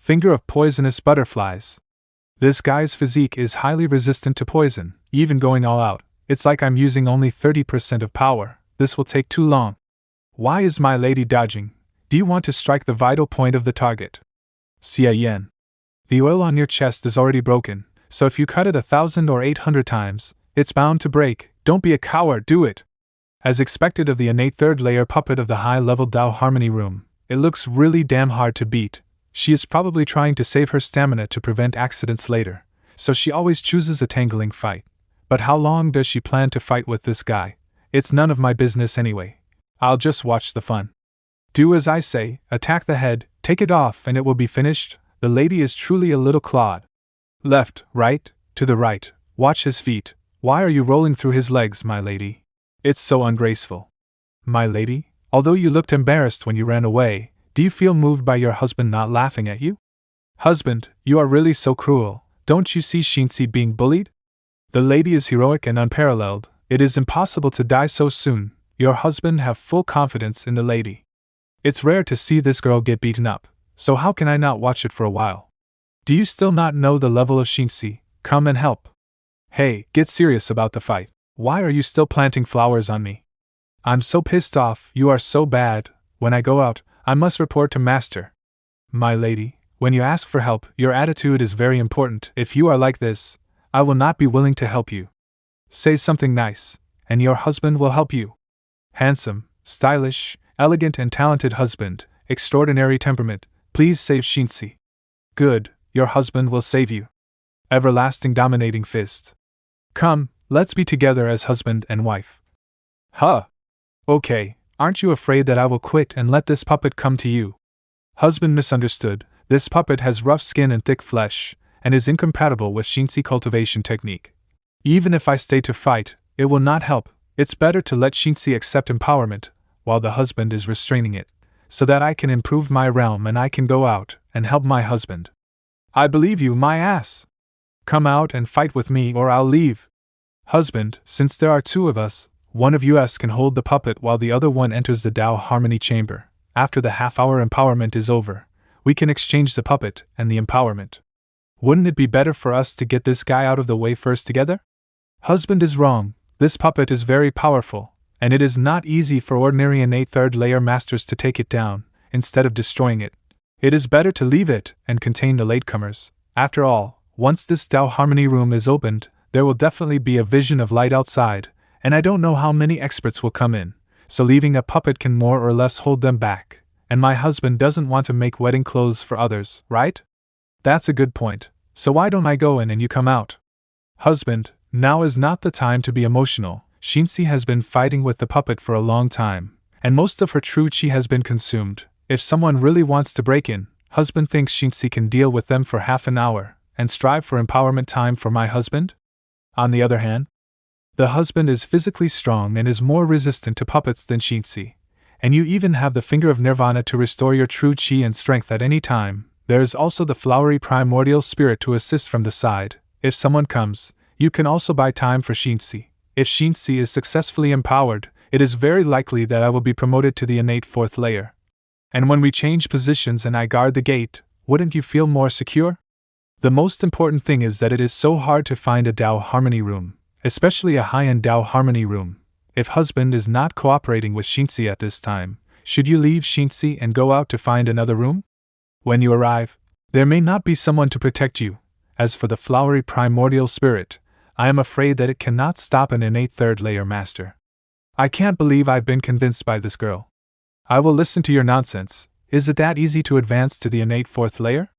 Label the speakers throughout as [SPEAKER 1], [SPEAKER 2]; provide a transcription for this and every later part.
[SPEAKER 1] Finger of poisonous butterflies. This guy's physique is highly resistant to poison, even going all out. It's like I'm using only 30% of power. This will take too long. Why is my lady dodging? Do you want to strike the vital point of the target? Xie Yan. The oil on your chest is already broken, so if you cut it 1,000 or 800 times, it's bound to break. Don't be a coward, do it! As expected of the innate third layer puppet of the high-level Tao Harmony room, it looks really damn hard to beat. She is probably trying to save her stamina to prevent accidents later, so she always chooses a tangling fight. But how long does she plan to fight with this guy? It's none of my business anyway. I'll just watch the fun. Do as I say, attack the head, take it off, and it will be finished. The lady is truly a little clod. Left, right, to the right, watch his feet. Why are you rolling through his legs, my lady? It's so ungraceful. My lady, although you looked embarrassed when you ran away, do you feel moved by your husband not laughing at you? Husband, you are really so cruel. Don't you see Xie being bullied? The lady is heroic and unparalleled. It is impossible to die so soon. Your husband have full confidence in the lady. It's rare to see this girl get beaten up, so how can I not watch it for a while? Do you still not know the level of Xie? Come and help. Hey, get serious about the fight. Why are you still planting flowers on me? I'm so pissed off. You are so bad. When I go out, I must report to master. My lady, when you ask for help, your attitude is very important. If you are like this, I will not be willing to help you. Say something nice, and your husband will help you. Handsome, stylish, elegant and talented husband, extraordinary temperament, please save Xie. Good, your husband will save you. Everlasting dominating fist. Come, let's be together as husband and wife. Huh. Okay, aren't you afraid that I will quit and let this puppet come to you? Husband misunderstood. This puppet has rough skin and thick flesh, and is incompatible with Xie cultivation technique. Even if I stay to fight, it will not help. It's better to let Xie accept empowerment, while the husband is restraining it, so that I can improve my realm and I can go out and help my husband. I believe you, my ass. Come out and fight with me or I'll leave. Husband, since there are two of us, one of us can hold the puppet while the other one enters the Tao Harmony chamber. After the half-hour empowerment is over, we can exchange the puppet and the empowerment. Wouldn't it be better for us to get this guy out of the way first together? Husband is wrong. This puppet is very powerful, and it is not easy for ordinary innate third layer masters to take it down, instead of destroying it. It is better to leave it and contain the latecomers. After all, once this Tao Harmony room is opened, there will definitely be a vision of light outside, and I don't know how many experts will come in, so leaving a puppet can more or less hold them back, and my husband doesn't want to make wedding clothes for others, right? That's a good point, so why don't I go in and you come out? Husband, now is not the time to be emotional. Xie has been fighting with the puppet for a long time, and most of her true chi has been consumed. If someone really wants to break in, husband thinks Xie can deal with them for half an hour, and strive for empowerment time for my husband? On the other hand, the husband is physically strong and is more resistant to puppets than Xie, and you even have the finger of nirvana to restore your true chi and strength at any time. There is also the flowery primordial spirit to assist from the side. If someone comes, you can also buy time for Xie. If Xie is successfully empowered, it is very likely that I will be promoted to the innate fourth layer. And when we change positions and I guard the gate, wouldn't you feel more secure? The most important thing is that it is so hard to find a Tao Harmony room, especially a high-end Tao Harmony room. If husband is not cooperating with Xie at this time, should you leave Xie and go out to find another room? When you arrive, there may not be someone to protect you. As for the flowery primordial spirit, I am afraid that it cannot stop an innate third layer master. I can't believe I've been convinced by this girl. I will listen to your nonsense. Is it that easy to advance to the innate fourth layer?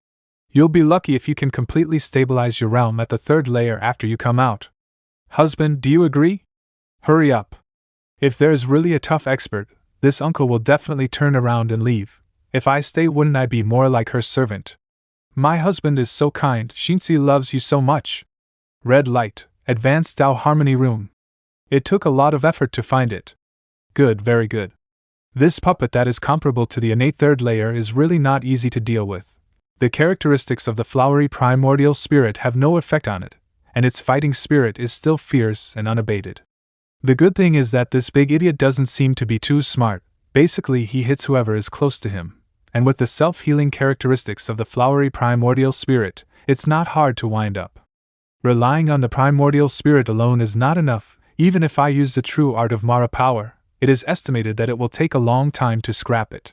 [SPEAKER 1] You'll be lucky if you can completely stabilize your realm at the third layer after you come out. Husband, do you agree? Hurry up. If there's really a tough expert, this uncle will definitely turn around and leave. If I stay, wouldn't I be more like her servant? My husband is so kind. Xie loves you so much. Red light, advanced Tao Harmony room. It took a lot of effort to find it. Good, very good. This puppet that is comparable to the innate third layer is really not easy to deal with. The characteristics of the flowery primordial spirit have no effect on it, and its fighting spirit is still fierce and unabated. The good thing is that this big idiot doesn't seem to be too smart. Basically, he hits whoever is close to him, and with the self-healing characteristics of the flowery primordial spirit, it's not hard to wind up. Relying on the primordial spirit alone is not enough. Even if I use the true art of Mara power, it is estimated that it will take a long time to scrap it.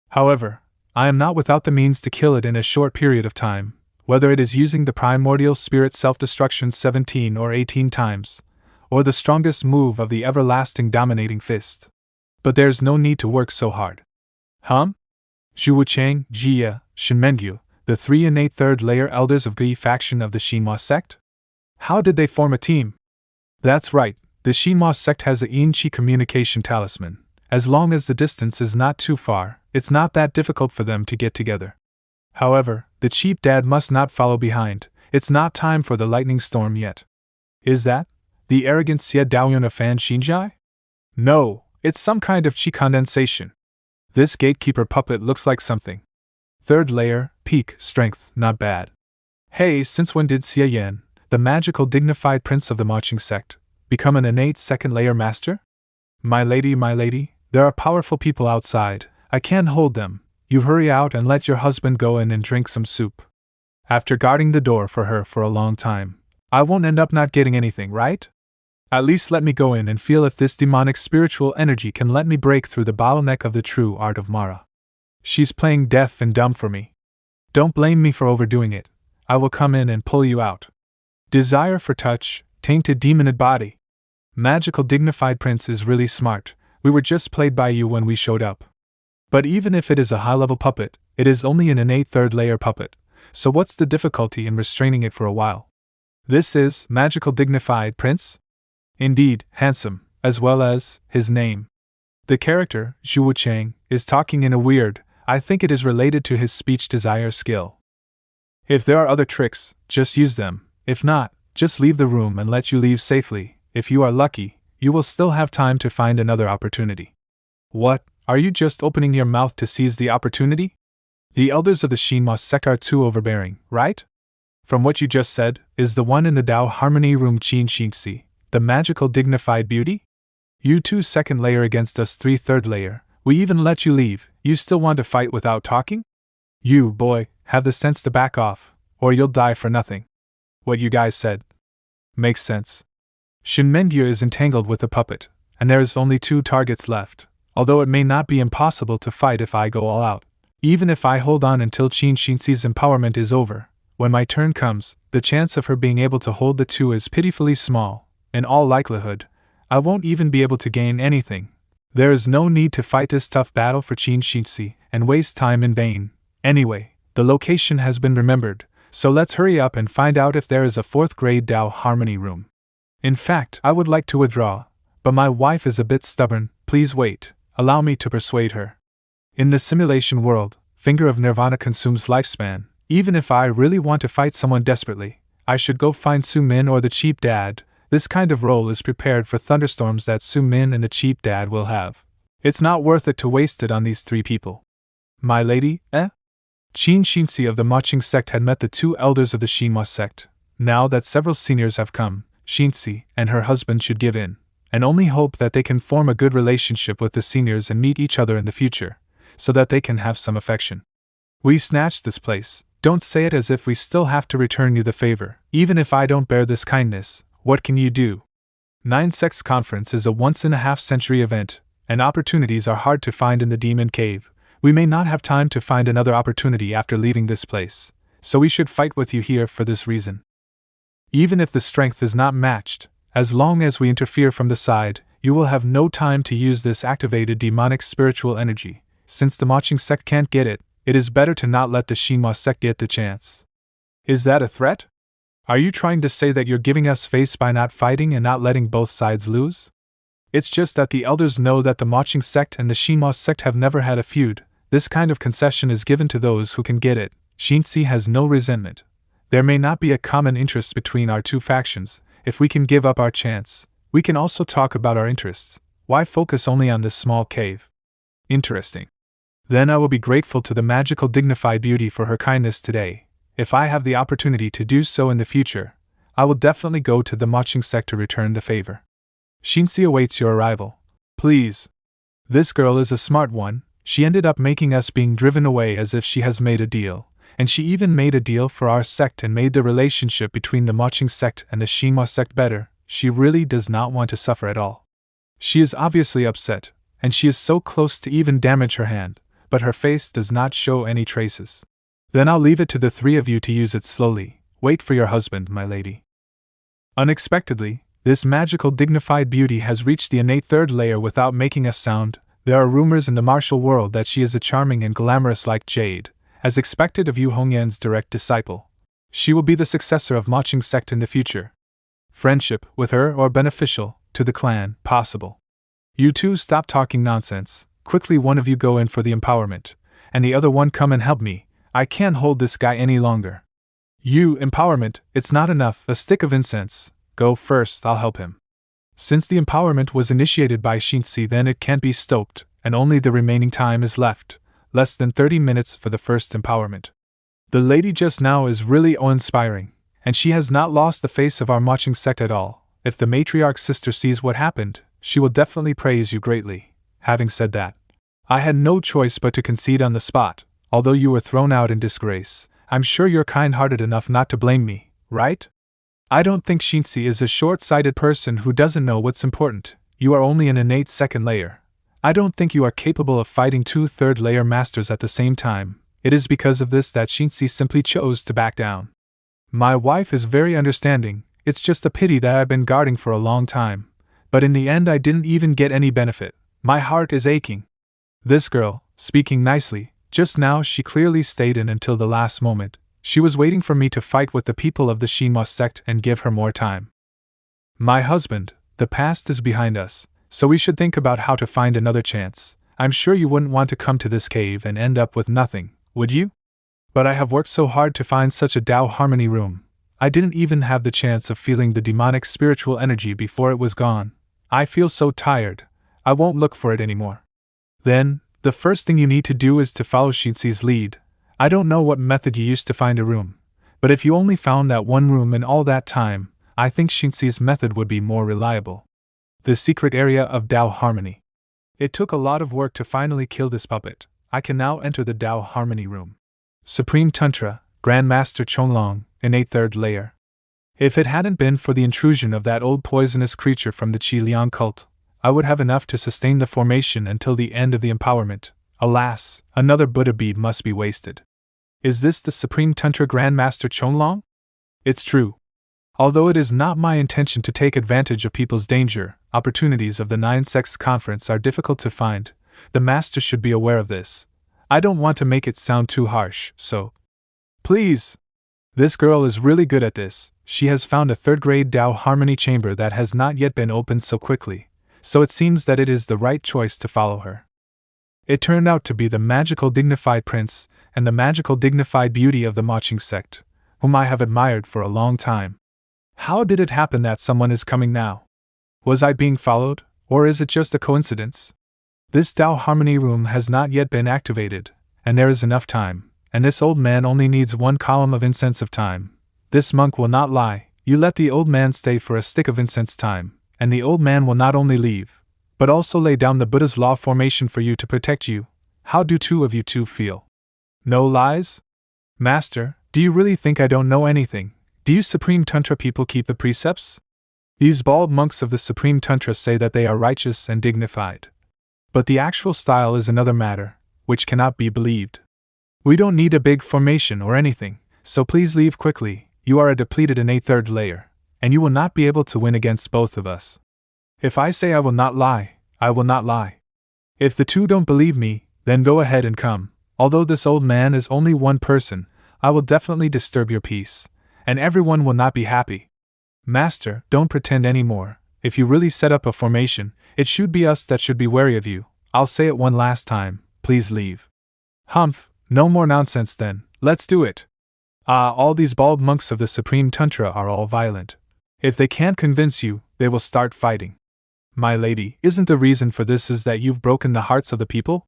[SPEAKER 1] However, I am not without the means to kill it in a short period of time, whether it is using the primordial spirit self-destruction 17 or 18 times, or the strongest move of the everlasting dominating fist. But there's no need to work so hard. Zhu Wuchang, Xie, Shinmengyu, the 3 innate third layer elders of Ge faction of the Xinhua sect? How did they form a team? That's right, the Xinhua sect has a Yin-Chi communication talisman. As long as the distance is not too far, it's not that difficult for them to get together. However, the cheap dad must not follow behind. It's not time for the lightning storm yet. Is that the arrogant Xie Daoyun of Fan Xinjai? No, it's some kind of chi condensation. This gatekeeper puppet looks like something. Third layer, peak, strength, not bad. Hey, since when did Xie Yan, the magical dignified prince of the marching sect, become an innate second layer master? My lady, there are powerful people outside. I can't hold them. You hurry out and let your husband go in and drink some soup. After guarding the door for her for a long time, I won't end up not getting anything, right? At least let me go in and feel if this demonic spiritual energy can let me break through the bottleneck of the true art of Mara. She's playing deaf and dumb for me. Don't blame me for overdoing it. I will come in and pull you out. Desire for touch, tainted demonid body. Magical dignified prince is really smart. We were just played by you when we showed up. But even if it is a high-level puppet, it is only an innate third-layer puppet, so what's the difficulty in restraining it for a while? This is magical dignified prince? Indeed, handsome, as well as his name. The character, Zhu Wuchang, is talking in a weird, I think it is related to his speech desire skill. If there are other tricks, just use them. If not, just leave the room and let you leave safely. If you are lucky, you will still have time to find another opportunity. What? Are you just opening your mouth to seize the opportunity? The elders of the Xinhua sect are too overbearing, right? From what you just said, is the one in the Tao Harmony Room Qin Xingxi, the magical dignified beauty? You 2 second layer against us 3 third layer, we even let you leave, you still want to fight without talking? You, boy, have the sense to back off, or you'll die for nothing. What you guys said makes sense. Shinmengyu is entangled with the puppet, and there is only 2 targets left. Although it may not be impossible to fight if I go all out. Even if I hold on until Qin Xingxi's empowerment is over, when my turn comes, the chance of her being able to hold the 2 is pitifully small. In all likelihood, I won't even be able to gain anything. There is no need to fight this tough battle for Qin Xingxi and waste time in vain. Anyway, the location has been remembered, so let's hurry up and find out if there is a 4th grade Tao Harmony room. In fact, I would like to withdraw, but my wife is a bit stubborn. Please wait. Allow me to persuade her. In the simulation world, Finger of Nirvana consumes lifespan. Even if I really want to fight someone desperately, I should go find Su Min or the cheap dad. This kind of role is prepared for thunderstorms that Su Min and the cheap dad will have. It's not worth it to waste it on these 3 people. My lady, Qin Xingxi of the marching sect had met the 2 elders of the Xinhua sect. Now that several seniors have come, Xingxi and her husband should give in, and only hope that they can form a good relationship with the seniors and meet each other in the future, so that they can have some affection. We snatched this place. Don't say it as if we still have to return you the favor. Even if I don't bear this kindness, what can you do? 9 Sects Conference is a once-in-a-half-century event, and opportunities are hard to find in the Demon Cave. We may not have time to find another opportunity after leaving this place, so we should fight with you here for this reason. Even if the strength is not matched, as long as we interfere from the side, you will have no time to use this activated demonic spiritual energy. Since the marching sect can't get it, it is better to not let the Xinhua sect get the chance. Is that a threat? Are you trying to say that you're giving us face by not fighting and not letting both sides lose? It's just that the elders know that the marching sect and the Xinhua sect have never had a feud. This kind of concession is given to those who can get it. Xingxi has no resentment. There may not be a common interest between our 2 factions. If we can give up our chance, we can also talk about our interests. Why focus only on this small cave? Interesting. Then I will be grateful to the magical dignified beauty for her kindness today. If I have the opportunity to do so in the future, I will definitely go to the marching sect to return the favor. Xingxi awaits your arrival. Please. This girl is a smart one. She ended up making us being driven away as if she has made a deal, and she even made a deal for our sect and made the relationship between the marching sect and the Xinhua sect better. She really does not want to suffer at all. She is obviously upset, and she is so close to even damage her hand, but her face does not show any traces. Then I'll leave it to the three of you to use it slowly. Wait for your husband, my lady. Unexpectedly, this magical dignified beauty has reached the innate third layer without making a sound. There are rumors in the martial world that she is a charming and glamorous like Jade, as expected of Yu Hongyan's direct disciple. She will be the successor of Marching sect in the future. Friendship with her or beneficial to the clan, possible. You two stop talking nonsense. Quickly one of you go in for the empowerment, and the other one come and help me. I can't hold this guy any longer. You, empowerment, it's not enough, a stick of incense. Go first, I'll help him. Since the empowerment was initiated by Xie, then it can't be stopped, and only the remaining time is left, less than 30 minutes for the first empowerment. The lady just now is really awe-inspiring, and she has not lost the face of our marching sect at all. If the matriarch's sister sees what happened, she will definitely praise you greatly. Having said that, I had no choice but to concede on the spot. Although you were thrown out in disgrace, I'm sure you're kind-hearted enough not to blame me, right? I don't think Xie is a short-sighted person who doesn't know what's important. You are only an innate second layer. I don't think you are capable of fighting two third-layer masters at the same time. It is because of this that Xie simply chose to back down. My wife is very understanding. It's just a pity that I've been guarding for a long time. But in the end I didn't even get any benefit. My heart is aching. This girl, speaking nicely, just now she clearly stayed in until the last moment. She was waiting for me to fight with the people of the Xinhua sect and give her more time. My husband, the past is behind us, so we should think about how to find another chance. I'm sure you wouldn't want to come to this cave and end up with nothing, would you? But I have worked so hard to find such a Tao harmony room. I didn't even have the chance of feeling the demonic spiritual energy before it was gone. I feel so tired. I won't look for it anymore. Then, the first thing you need to do is to follow Xie's lead. I don't know what method you used to find a room, but if you only found that one room in all that time, I think Xie's method would be more reliable. The secret area of Tao harmony. It took a lot of work to finally kill this puppet. I can now enter the Tao harmony room. Supreme Tantra, Grandmaster Chonglong, innate third layer. If it hadn't been for the intrusion of that old poisonous creature from the Xie Yan cult, I would have enough to sustain the formation until the end of the empowerment. Alas, another Buddha bead must be wasted. Is this the Supreme Tantra Grandmaster Chonglong? It's true. Although it is not my intention to take advantage of people's danger, opportunities of the Nine Sects Conference are difficult to find. The Master should be aware of this. I don't want to make it sound too harsh, so please. This girl is really good at this. She has found a third-grade Tao harmony chamber that has not yet been opened so quickly. So it seems that it is the right choice to follow her. It turned out to be the magical dignified prince and the magical dignified beauty of the marching sect, whom I have admired for a long time. How did it happen that someone is coming now? Was I being followed, or is it just a coincidence? This Tao harmony room has not yet been activated, and there is enough time, and this old man only needs one column of incense of time. This monk will not lie. You let the old man stay for a stick of incense time, and the old man will not only leave, but also lay down the Buddha's law formation for you to protect you. How do two of you two feel? No lies? Master, do you really think I don't know anything? Do you Supreme Tantra people keep the precepts? These bald monks of the Supreme Tantra say that they are righteous and dignified. But the actual style is another matter, which cannot be believed. We don't need a big formation or anything, so please leave quickly. You are a depleted innate third layer, and you will not be able to win against both of us. If I say I will not lie, I will not lie. If the two don't believe me, then go ahead and come. Although this old man is only one person, I will definitely disturb your peace, and everyone will not be happy. Master, don't pretend anymore. If you really set up a formation, it should be us that should be wary of you. I'll say it one last time, please leave. Humph, no more nonsense then, let's do it. All these bald monks of the Supreme Tantra are all violent. If they can't convince you, they will start fighting. My lady, isn't the reason for this is that you've broken the hearts of the people?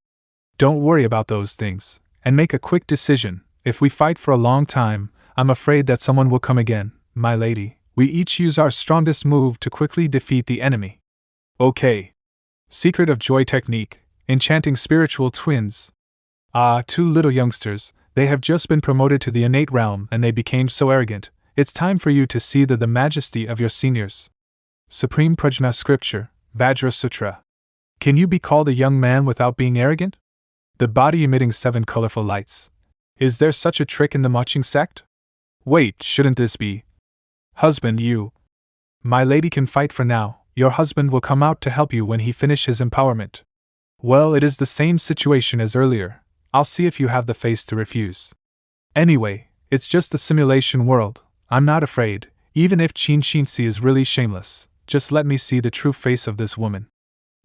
[SPEAKER 1] Don't worry about those things, and make a quick decision. If we fight for a long time, I'm afraid that someone will come again. My lady, we each use our strongest move to quickly defeat the enemy. Okay. Secret of Joy Technique. Enchanting spiritual twins. Ah, two little youngsters, they have just been promoted to the innate realm and they became so arrogant. It's time for you to see the majesty of your seniors. Supreme Prajna Scripture, Vajra Sutra. Can you be called a young man without being arrogant? The body emitting 7 colorful lights. Is there such a trick in the marching sect? Wait, shouldn't this be? Husband, you. My lady can fight for now, your husband will come out to help you when he finish his empowerment. Well, it is the same situation as earlier, I'll see if you have the face to refuse. Anyway, it's just the simulation world, I'm not afraid, even if Qin Xinxi is really shameless, just let me see the true face of this woman.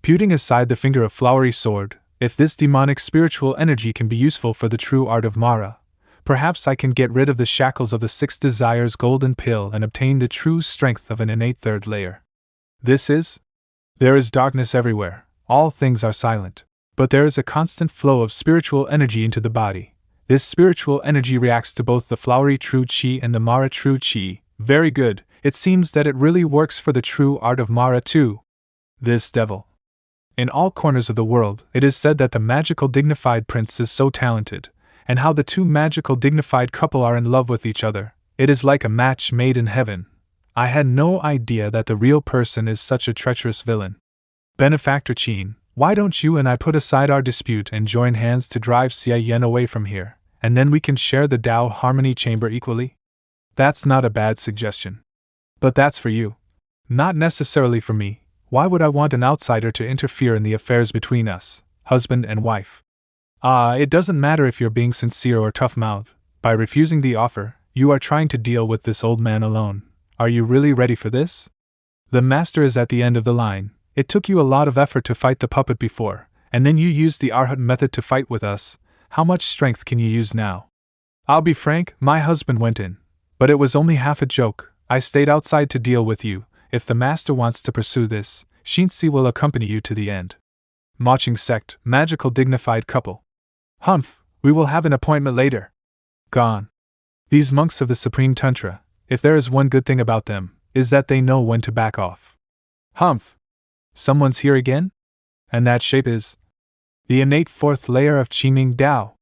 [SPEAKER 1] Putting aside the finger of flowery sword, if this demonic spiritual energy can be useful for the true art of Mara, perhaps I can get rid of the shackles of the 6 desires golden pill and obtain the true strength of an innate third layer. This is? There is darkness everywhere, all things are silent, but there is a constant flow of spiritual energy into the body. This spiritual energy reacts to both the flowery true Qi and the Mara true Qi. Very good, it seems that it really works for the true art of Mara too. This devil. In all corners of the world, it is said that the magical dignified prince is so talented, and how the two magical dignified couple are in love with each other. It is like a match made in heaven. I had no idea that the real person is such a treacherous villain. Benefactor Qin, why don't you and I put aside our dispute and join hands to drive Xie Yan away from here, and then we can share the Tao Harmony Chamber equally? That's not a bad suggestion. But that's for you. Not necessarily for me. Why would I want an outsider to interfere in the affairs between us, husband and wife? It doesn't matter if you're being sincere or tough-mouthed. By refusing the offer, you are trying to deal with this old man alone. Are you really ready for this? The master is at the end of the line. It took you a lot of effort to fight the puppet before, and then you used the Arhat method to fight with us. How much strength can you use now? I'll be frank, my husband went in. But it was only half a joke. I stayed outside to deal with you. If the master wants to pursue this, Xinxi will accompany you to the end. Marching sect, magical dignified couple. Humph, we will have an appointment later. Gone. These monks of the Supreme Tantra, if there is one good thing about them, is that they know when to back off. Humph. Someone's here again? And that shape is? The innate 4th layer of Qiming Dao.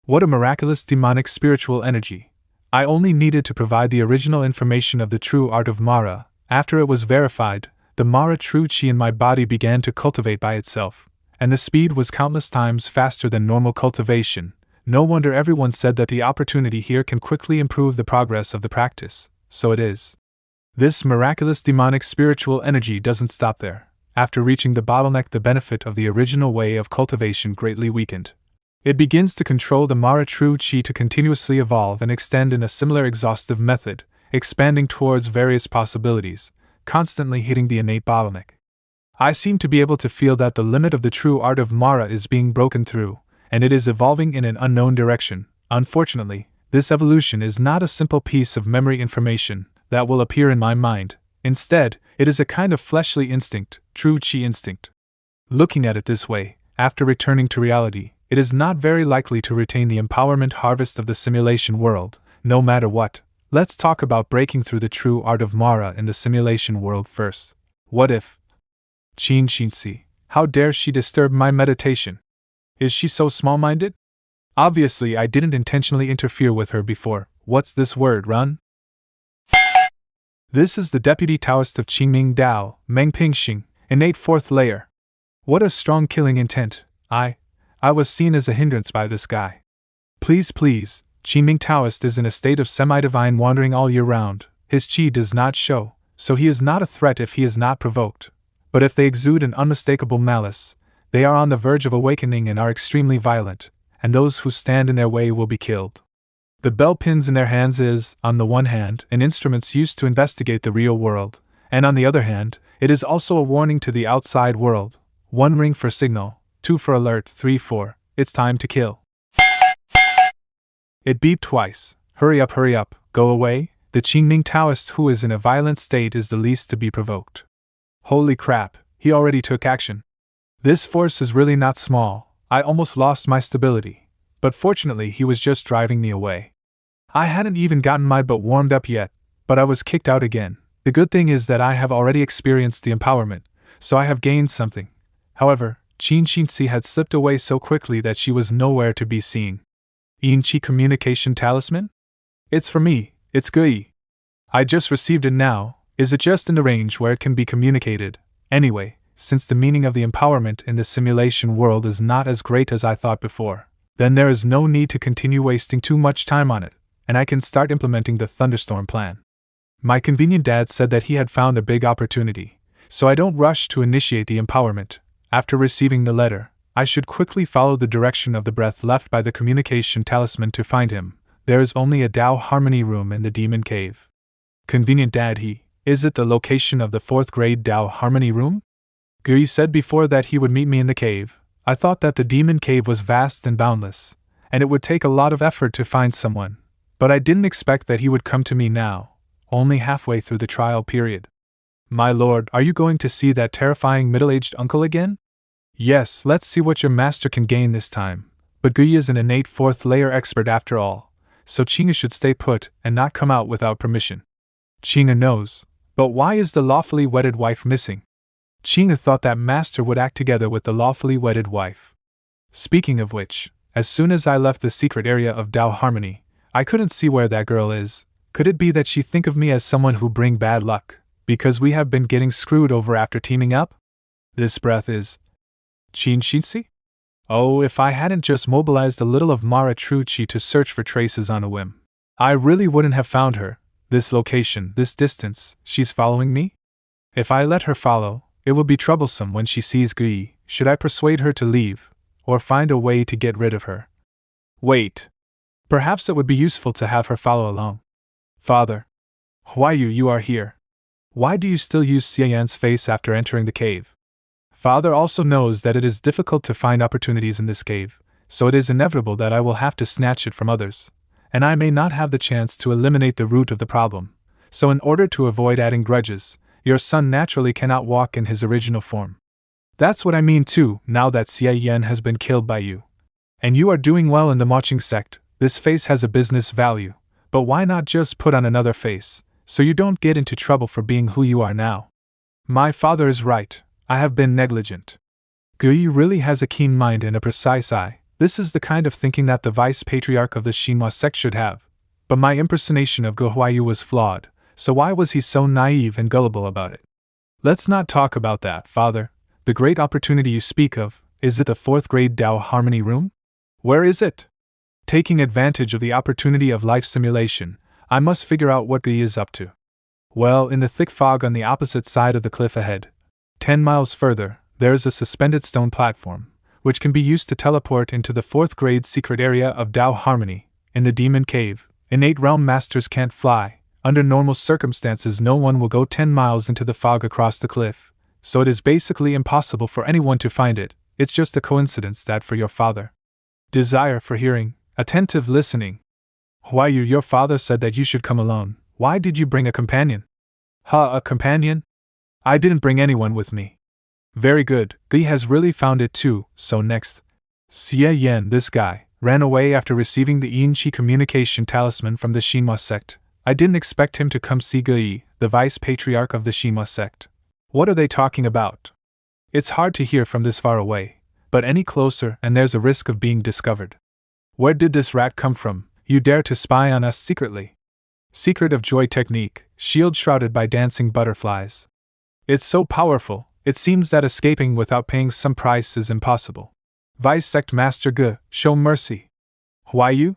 [SPEAKER 1] What a miraculous demonic spiritual energy. I only needed to provide the original information of the true art of Mara. After it was verified, the Mara true Qi in my body began to cultivate by itself, and the speed was countless times faster than normal cultivation. No wonder everyone said that the opportunity here can quickly improve the progress of the practice. So it is. This miraculous demonic spiritual energy doesn't stop there. After reaching the bottleneck, the benefit of the original way of cultivation greatly weakened. It begins to control the Mara true Qi to continuously evolve and extend in a similar exhaustive method, expanding towards various possibilities, constantly hitting the innate bottleneck. I seem to be able to feel that the limit of the true art of Mara is being broken through, and it is evolving in an unknown direction. Unfortunately, this evolution is not a simple piece of memory information that will appear in my mind. Instead, it is a kind of fleshly instinct, true Qi instinct. Looking at it this way, after returning to reality, it is not very likely to retain the empowerment harvest of the simulation world, no matter what. Let's talk about breaking through the true art of Mara in the simulation world first. What if? Qin Xinxi, how dare she disturb my meditation? Is she so small-minded? Obviously I didn't intentionally interfere with her before. What's this word, run? This is the Deputy Taoist of Qingming Dao, Meng Pingxing, innate 4th layer. What a strong killing intent. I was seen as a hindrance by this guy. Please, Qingming Taoist is in a state of semi-divine wandering all year round. His qi does not show, so he is not a threat if he is not provoked. But if they exude an unmistakable malice, they are on the verge of awakening and are extremely violent, and those who stand in their way will be killed. The bell pins in their hands is, on the one hand, an instrument used to investigate the real world, and on the other hand, it is also a warning to the outside world. 1 ring for signal, 2 for alert, 3 for, it's time to kill. It beeped twice. Hurry up, go away. The Qingming Taoist who is in a violent state is the least to be provoked. Holy crap, he already took action. This force is really not small. I almost lost my stability. But fortunately he was just driving me away. I hadn't even gotten my butt warmed up yet, but I was kicked out again. The good thing is that I have already experienced the empowerment, so I have gained something. However, Qin Xinzi had slipped away so quickly that she was nowhere to be seen. Yin-Chi communication talisman? It's for me, it's Gui. I just received it now. Is it just in the range where it can be communicated? Anyway, since the meaning of the empowerment in the simulation world is not as great as I thought before, then there is no need to continue wasting too much time on it, and I can start implementing the thunderstorm plan. My convenient dad said that he had found a big opportunity, so I don't rush to initiate the empowerment. After receiving the letter, I should quickly follow the direction of the breath left by the communication talisman to find him. There is only a Tao Harmony room in the demon cave. Convenient dad, is it the location of the 4th grade Tao Harmony room? Gui said before that he would meet me in the cave. I thought that the demon cave was vast and boundless, and it would take a lot of effort to find someone, but I didn't expect that he would come to me now, only halfway through the trial period. My lord, are you going to see that terrifying middle-aged uncle again? Yes, let's see what your master can gain this time. But Gui is an innate 4th layer expert after all, so Qinga should stay put and not come out without permission. Qinga knows, but why is the lawfully wedded wife missing? Qinga thought that master would act together with the lawfully wedded wife. Speaking of which, as soon as I left the secret area of Tao Harmony, I couldn't see where that girl is. Could it be that she think of me as someone who bring bad luck, because we have been getting screwed over after teaming up? This breath is Qin Xinzi? Oh, if I hadn't just mobilized a little of Mara True Chi to search for traces on a whim, I really wouldn't have found her. This location, this distance, she's following me? If I let her follow, it will be troublesome when she sees Gui. Should I persuade her to leave, or find a way to get rid of her? Wait. Perhaps it would be useful to have her follow along. Father. Why you are here? Why do you still use Xie Yan's face after entering the cave? Father also knows that it is difficult to find opportunities in this cave, so it is inevitable that I will have to snatch it from others, and I may not have the chance to eliminate the root of the problem. So in order to avoid adding grudges, your son naturally cannot walk in his original form. That's what I mean too, now that Xie Yan has been killed by you. And you are doing well in the marching sect, this face has a business value, but why not just put on another face, so you don't get into trouble for being who you are now? My father is right, I have been negligent. Gui really has a keen mind and a precise eye. This is the kind of thinking that the vice patriarch of the Xinhua sect should have. But my impersonation of Guhuayu was flawed, so why was he so naive and gullible about it? Let's not talk about that, father. The great opportunity you speak of, is it the 4th grade Tao Harmony room? Where is it? Taking advantage of the opportunity of life simulation, I must figure out what Gui is up to. Well, in the thick fog on the opposite side of the cliff ahead, 10 miles further, there is a suspended stone platform, which can be used to teleport into the 4th grade secret area of Tao Harmony. In the demon cave, innate realm masters can't fly. Under normal circumstances no one will go 10 miles into the fog across the cliff, so it is basically impossible for anyone to find it. It's just a coincidence that for your father, desire for hearing, attentive listening. Why your father said that you should come alone. Why did you bring a companion? A companion? I didn't bring anyone with me. Very good, Gui has really found it too, so next. Xie Yan, this guy, ran away after receiving the Yin-Chi communication talisman from the Xinhua sect. I didn't expect him to come see Gui, the vice patriarch of the Xinhua sect. What are they talking about? It's hard to hear from this far away, but any closer and there's a risk of being discovered. Where did this rat come from? You dare to spy on us secretly? Secret of joy technique, shield shrouded by dancing butterflies. It's so powerful, it seems that escaping without paying some price is impossible. Vice Sect Master Ge, show mercy. Why you?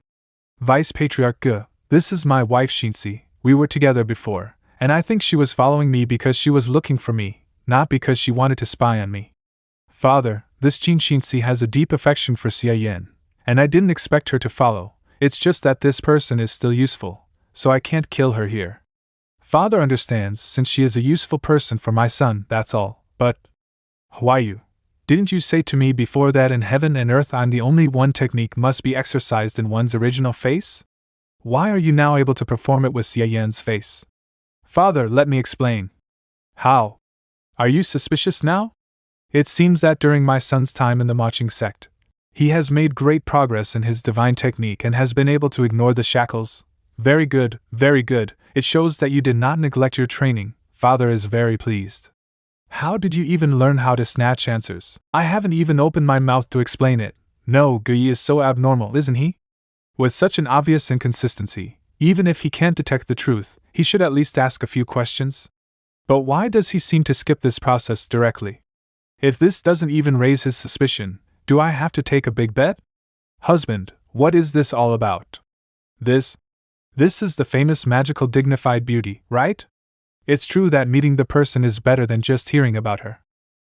[SPEAKER 1] Vice Patriarch Ge, this is my wife Xinzi. We were together before, and I think she was following me because she was looking for me, not because she wanted to spy on me. Father, this Qin Xinzi has a deep affection for Xie Yan, and I didn't expect her to follow. It's just that this person is still useful, so I can't kill her here. Father understands, since she is a useful person for my son, that's all. But why you? Didn't you say to me before that in heaven and earth I'm the only one technique must be exercised in one's original face? Why are you now able to perform it with Xie Yan's face? Father, let me explain. How? Are you suspicious now? It seems that during my son's time in the marching sect, he has made great progress in his divine technique and has been able to ignore the shackles. Very good, very good. It shows that you did not neglect your training. Father is very pleased. How did you even learn how to snatch answers? I haven't even opened my mouth to explain it. No, Xie is so abnormal, isn't he? With such an obvious inconsistency, even if he can't detect the truth, he should at least ask a few questions. But why does he seem to skip this process directly? If this doesn't even raise his suspicion, do I have to take a big bet? Husband, what is this all about? This is the famous magical dignified beauty, right? It's true that meeting the person is better than just hearing about her.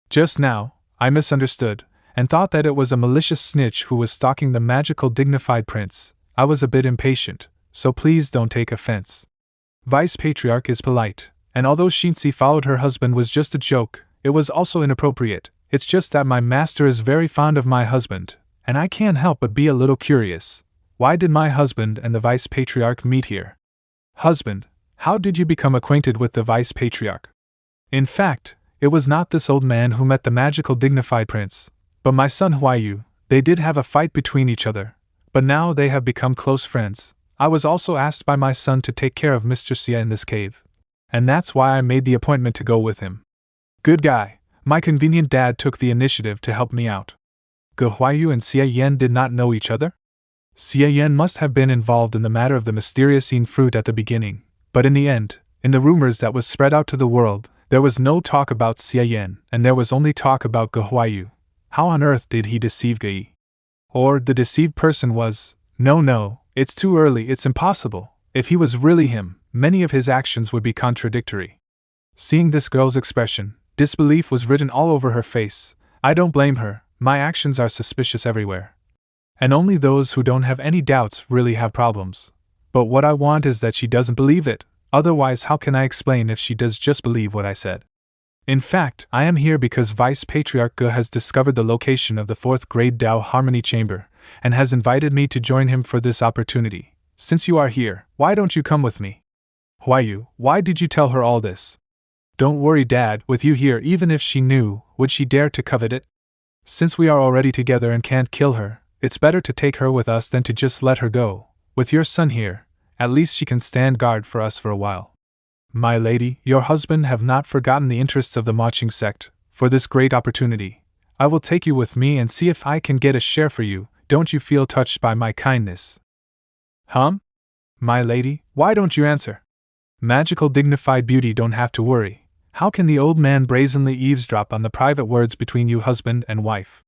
[SPEAKER 1] Just now, I misunderstood, and thought that it was a malicious snitch who was stalking the magical dignified prince. I was a bit impatient, so please don't take offense. Vice Patriarch is polite, and although Xie followed her husband was just a joke, it was also inappropriate. It's just that my master is very fond of my husband, and I can't help but be a little curious. Why did my husband and the Vice Patriarch meet here? Husband, how did you become acquainted with the Vice Patriarch? In fact, it was not this old man who met the magical dignified prince, but my son Huayu. They did have a fight between each other, but now they have become close friends. I was also asked by my son to take care of Mr. Xie in this cave, and that's why I made the appointment to go with him. Good guy, my convenient dad took the initiative to help me out. Huayu and Xie Yan did not know each other? Xie Yan must have been involved in the matter of the mysterious Yin fruit at the beginning, but in the end, in the rumors that was spread out to the world, there was no talk about Xie Yan, and there was only talk about Huayu. How on earth did he deceive Xie? Or the deceived person was, no, it's too early, it's impossible. If he was really him, many of his actions would be contradictory. Seeing this girl's expression, disbelief was written all over her face. I don't blame her, my actions are suspicious everywhere. And only those who don't have any doubts really have problems. But what I want is that she doesn't believe it, otherwise how can I explain if she does just believe what I said? In fact, I am here because Vice Patriarch Ge has discovered the location of the 4th grade Tao Harmony Chamber, and has invited me to join him for this opportunity. Since you are here, why don't you come with me? Huayu, why did you tell her all this? Don't worry, Dad, with you here, even if she knew, would she dare to covet it? Since we are already together and can't kill her, it's better to take her with us than to just let her go. With your son here, at least she can stand guard for us for a while. My lady, your husband have not forgotten the interests of the marching sect. For this great opportunity, I will take you with me and see if I can get a share for you. Don't you feel touched by my kindness? My lady, why don't you answer? Magical dignified beauty, don't have to worry. How can the old man brazenly eavesdrop on the private words between you husband and wife?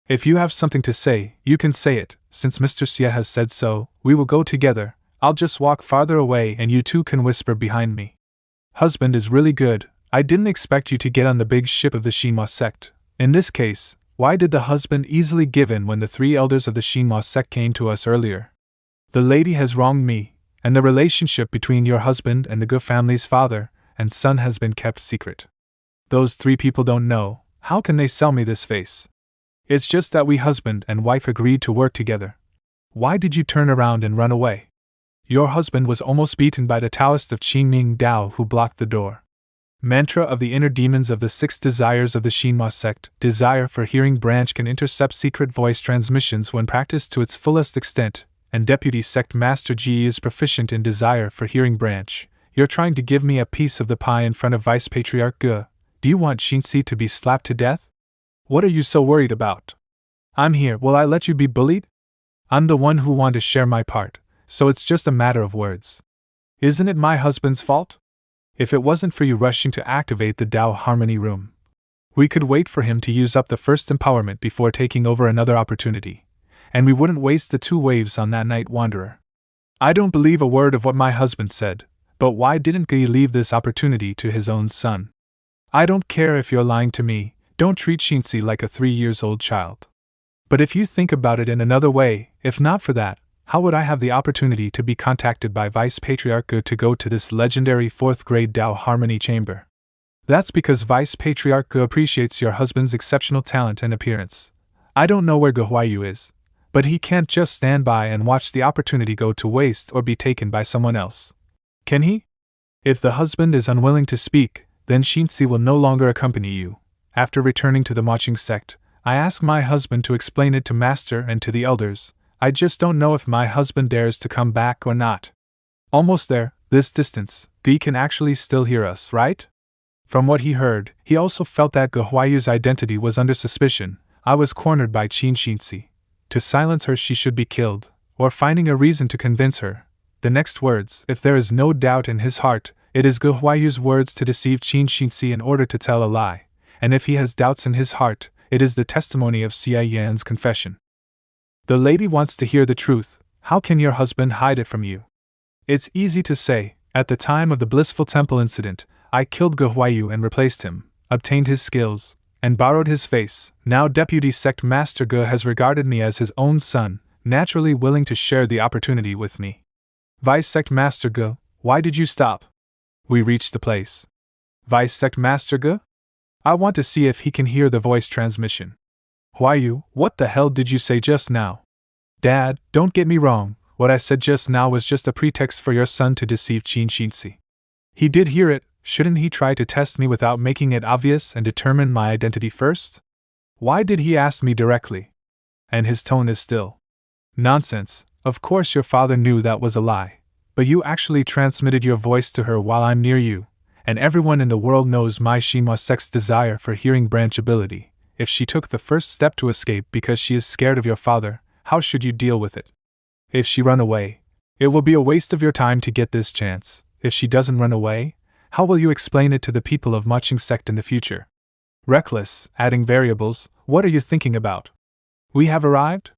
[SPEAKER 1] If you have something to say, you can say it. Since Mr. Xie has said so, we will go together. I'll just walk farther away and you two can whisper behind me. Husband is really good. I didn't expect you to get on the big ship of the Manhwa sect. In this case, why did the husband easily give in when the 3 elders of the Manhwa sect came to us earlier? The lady has wronged me, and the relationship between your husband and the Ge family's father and son has been kept secret. Those 3 people don't know. How can they sell me this face? It's just that we husband and wife agreed to work together. Why did you turn around and run away? Your husband was almost beaten by the Taoist of Qingming Dao who blocked the door. Mantra of the inner demons of the 6 desires of the Manhwa sect. Desire for hearing branch can intercept secret voice transmissions when practiced to its fullest extent, and Deputy Sect Master Ji is proficient in desire for hearing branch. You're trying to give me a piece of the pie in front of Vice Patriarch Ge. Do you want Xie to be slapped to death? What are you so worried about? I'm here, will I let you be bullied? I'm the one who want to share my part, so it's just a matter of words. Isn't it my husband's fault? If it wasn't for you rushing to activate the Tao Harmony room, we could wait for him to use up the first empowerment before taking over another opportunity, and we wouldn't waste the 2 waves on that night wanderer. I don't believe a word of what my husband said, but why didn't Ge leave this opportunity to his own son? I don't care if you're lying to me, don't treat Xie like a 3-year-old child. But if you think about it in another way, if not for that, how would I have the opportunity to be contacted by Vice Patriarch Ge to go to this legendary 4th grade Tao Harmony Chamber? That's because Vice Patriarch Ge appreciates your husband's exceptional talent and appearance. I don't know where Ge Huayu is, but he can't just stand by and watch the opportunity go to waste or be taken by someone else. Can he? If the husband is unwilling to speak, then Xie will no longer accompany you. After returning to the marching sect, I asked my husband to explain it to Master and to the elders. I just don't know if my husband dares to come back or not. Almost there, this distance, Ge can actually still hear us, right? From what he heard, he also felt that Guhuayu's identity was under suspicion. I was cornered by Qinxinci. To silence her, she should be killed, or finding a reason to convince her. The next words, if there is no doubt in his heart, it is Guhuayu's words to deceive Qinxinci in order to tell a lie, and if he has doubts in his heart, it is the testimony of Xie Yan's confession. The lady wants to hear the truth. How can your husband hide it from you? It's easy to say. At the time of the blissful temple incident, I killed Guhuayu and replaced him, obtained his skills, and borrowed his face. Now Deputy Sect Master Gu has regarded me as his own son, naturally willing to share the opportunity with me. Vice Sect Master Gu, why did you stop? We reached the place. Vice Sect Master Gu? I want to see if he can hear the voice transmission. Huayu, what the hell did you say just now? Dad, don't get me wrong, what I said just now was just a pretext for your son to deceive Qinxinci. He did hear it. Shouldn't he try to test me without making it obvious and determine my identity first? Why did he ask me directly? And his tone is still. Nonsense, of course your father knew that was a lie, but you actually transmitted your voice to her while I'm near you, and everyone in the world knows my manhwa sect's desire for hearing branch ability. If she took the first step to escape because she is scared of your father, how should you deal with it? If she run away, it will be a waste of your time to get this chance. If she doesn't run away, how will you explain it to the people of Maching sect in the future? Reckless, adding variables, what are you thinking about? We have arrived?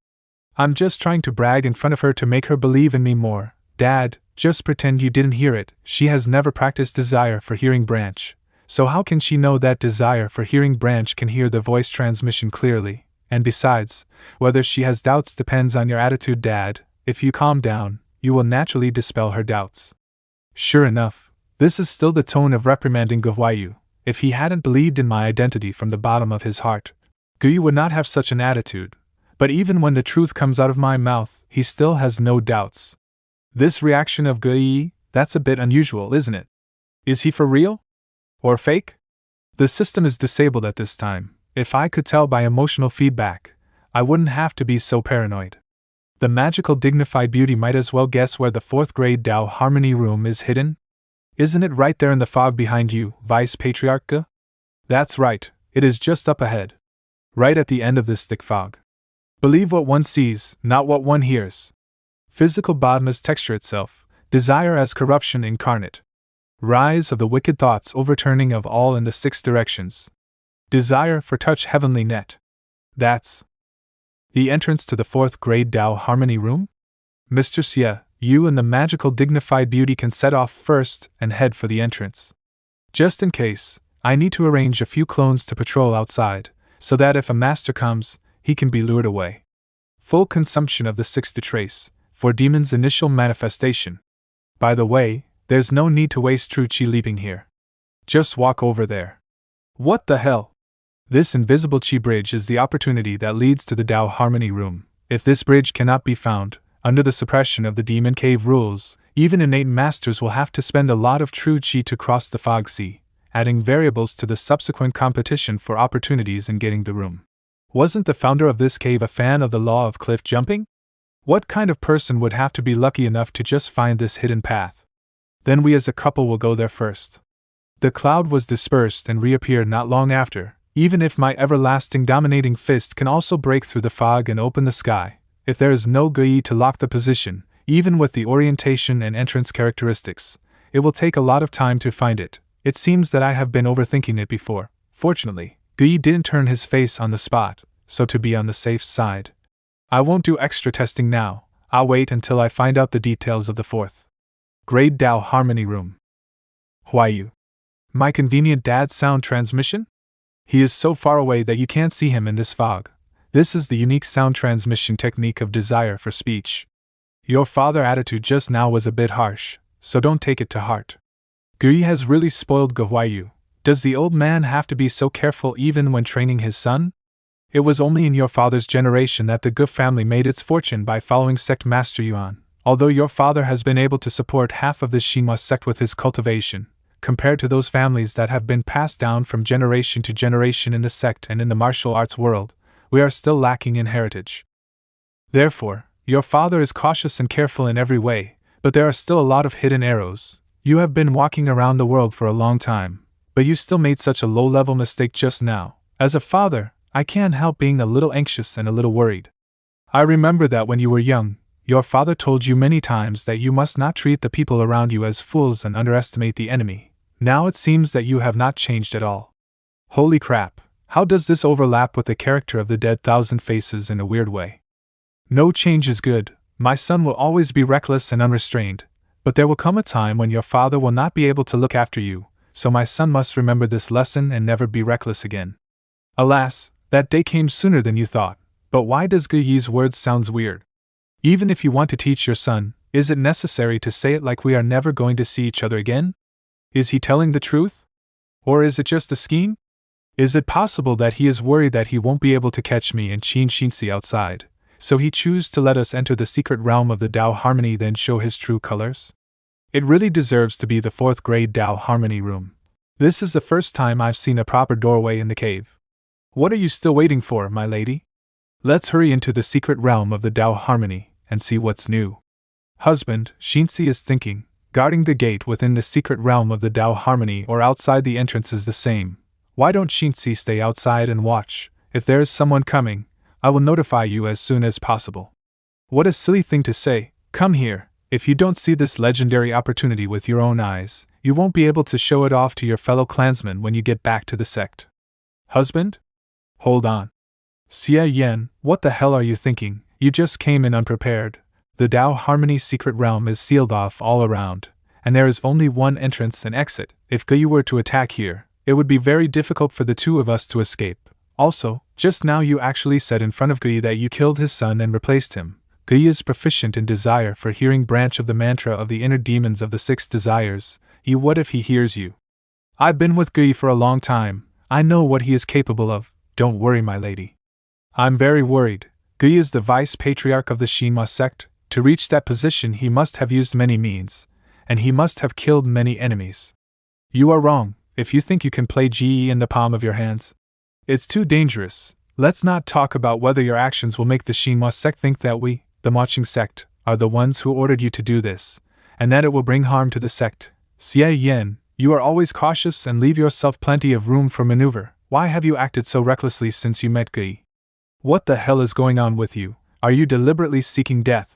[SPEAKER 1] I'm just trying to brag in front of her to make her believe in me more. Dad, just pretend you didn't hear it. She has never practiced desire for hearing branch. So how can she know that desire for hearing branch can hear the voice transmission clearly? And besides, whether she has doubts depends on your attitude, Dad. If you calm down, you will naturally dispel her doubts. Sure enough, this is still the tone of reprimanding Guhuayu. If he hadn't believed in my identity from the bottom of his heart, Guyu would not have such an attitude. But even when the truth comes out of my mouth, he still has no doubts. This reaction of Guyi, that's a bit unusual, isn't it? Is he for real? Or fake? The system is disabled at this time. If I could tell by emotional feedback, I wouldn't have to be so paranoid. The magical dignified beauty might as well guess where the 4th grade Dao Harmony room is hidden. Isn't it right there in the fog behind you, Vice Patriarch Gu? That's right, it is just up ahead. Right at the end of this thick fog. Believe what one sees, not what one hears. Physical Bodma's texture itself, desire as corruption incarnate. Rise of the wicked thoughts, overturning of all in the 6 directions. Desire for touch heavenly net. That's the entrance to the 4th grade Dao Harmony room? Mr. Xie, you and the magical dignified beauty can set off first and head for the entrance. Just in case, I need to arrange a few clones to patrol outside, so that if a master comes, he can be lured away. Full consumption of the 6 to trace, for demon's initial manifestation. By the way, there's no need to waste true chi leaping here. Just walk over there. What the hell? This invisible chi bridge is the opportunity that leads to the Dao Harmony room. If this bridge cannot be found, under the suppression of the Demon Cave rules, even innate masters will have to spend a lot of true chi to cross the fog sea, adding variables to the subsequent competition for opportunities in getting the room. Wasn't the founder of this cave a fan of the law of cliff jumping? What kind of person would have to be lucky enough to just find this hidden path? Then we as a couple will go there first. The cloud was dispersed and reappeared not long after. Even if my everlasting dominating fist can also break through the fog and open the sky, if there is no Gui to lock the position, even with the orientation and entrance characteristics, it will take a lot of time to find it. It seems that I have been overthinking it before. Fortunately, Gui didn't turn his face on the spot, so to be on the safe side, I won't do extra testing now. I'll wait until I find out the details of the 4th grade Dao Harmony room. Huayu. My convenient dad sound transmission? He is so far away that you can't see him in this fog. This is the unique sound transmission technique of desire for speech. Your father's attitude just now was a bit harsh, so don't take it to heart. Gui has really spoiled Guhuayu. Does the old man have to be so careful even when training his son? It was only in your father's generation that the Gu family made its fortune by following Sect Master Yuan. Although your father has been able to support half of the manhwa sect with his cultivation, compared to those families that have been passed down from generation to generation in the sect and in the martial arts world, we are still lacking in heritage. Therefore, your father is cautious and careful in every way, but there are still a lot of hidden arrows. You have been walking around the world for a long time, But you still made such a low-level mistake just now. As a father, I can't help being a little anxious and a little worried. I remember that when you were young, your father told you many times that you must not treat the people around you as fools and underestimate the enemy. Now it seems that you have not changed at all. Holy crap, how does this overlap with the character of the dead Thousand Faces in a weird way? No change is good. My son will always be reckless and unrestrained, but there will come a time when your father will not be able to look after you, so my son must remember this lesson and never be reckless again. Alas, that day came sooner than you thought, but why does Xie Yan's words sound weird? Even if you want to teach your son, is it necessary to say it like we are never going to see each other again? Is he telling the truth? Or is it just a scheme? Is it possible that he is worried that he won't be able to catch me and Xie outside, so he chooses to let us enter the secret realm of the Tao Harmony then show his true colors? It really deserves to be the 4th grade Tao Harmony room. This is the first time I've seen a proper doorway in the cave. What are you still waiting for, my lady? Let's hurry into the secret realm of the Tao Harmony and see what's new. Husband, Xie is thinking, guarding the gate within the secret realm of the Tao Harmony or outside the entrance is the same. Why don't Xie stay outside and watch? If there is someone coming, I will notify you as soon as possible. What a silly thing to say. Come here. If you don't see this legendary opportunity with your own eyes, you won't be able to show it off to your fellow clansmen when you get back to the sect. Husband? Hold on. Xie Yan, what the hell are you thinking? You just came in unprepared. The Tao Harmony secret realm is sealed off all around, and there is only one entrance and exit. If Xie were to attack here, it would be very difficult for the two of us to escape. Also, just now you actually said in front of Xie that you killed his son and replaced him. Xie is proficient in desire for hearing branch of the mantra of the inner demons of the 6 desires. What if he hears you? I've been with Xie for a long time. I know what he is capable of. Don't worry, my lady. I'm very worried. Xie is the vice patriarch of the Xinhua sect. To reach that position he must have used many means, and he must have killed many enemies. You are wrong, if you think you can play Xie in the palm of your hands. It's too dangerous. Let's not talk about whether your actions will make the Xinhua sect think that we, the marching sect, are the ones who ordered you to do this, and that it will bring harm to the sect. Xie Yan, you are always cautious and leave yourself plenty of room for maneuver. Why have you acted so recklessly since you met Xie? What the hell is going on with you? Are you deliberately seeking death?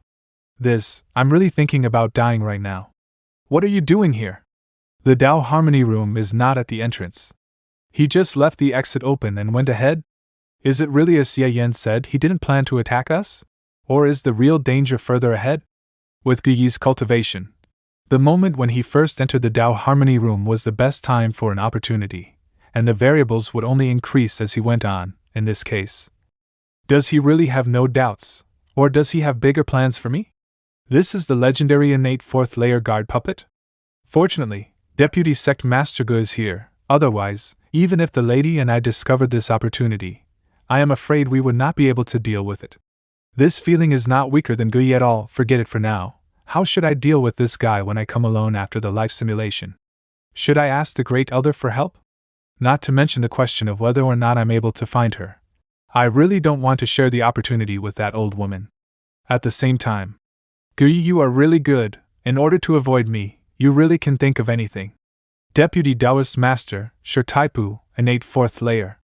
[SPEAKER 1] I'm really thinking about dying right now. What are you doing here? The Tao Harmony room is not at the entrance. He just left the exit open and went ahead? Is it really as Xie Yan said, he didn't plan to attack us? Or is the real danger further ahead? With Xie's cultivation, the moment when he first entered the Tao Harmony room was the best time for an opportunity, and the variables would only increase as he went on, in this case. Does he really have no doubts? Or does he have bigger plans for me? This is the legendary innate 4th layer guard puppet? Fortunately, Deputy Sect Master Xie is here, otherwise, even if the lady and I discovered this opportunity, I am afraid we would not be able to deal with it. This feeling is not weaker than Xie at all, forget it for now. How should I deal with this guy when I come alone after the life simulation? Should I ask the Great Elder for help? Not to mention the question of whether or not I'm able to find her. I really don't want to share the opportunity with that old woman. At the same time, Xie, you are really good. In order to avoid me, you really can think of anything. Deputy Taoist Master, Shi Taipu, innate 4th layer.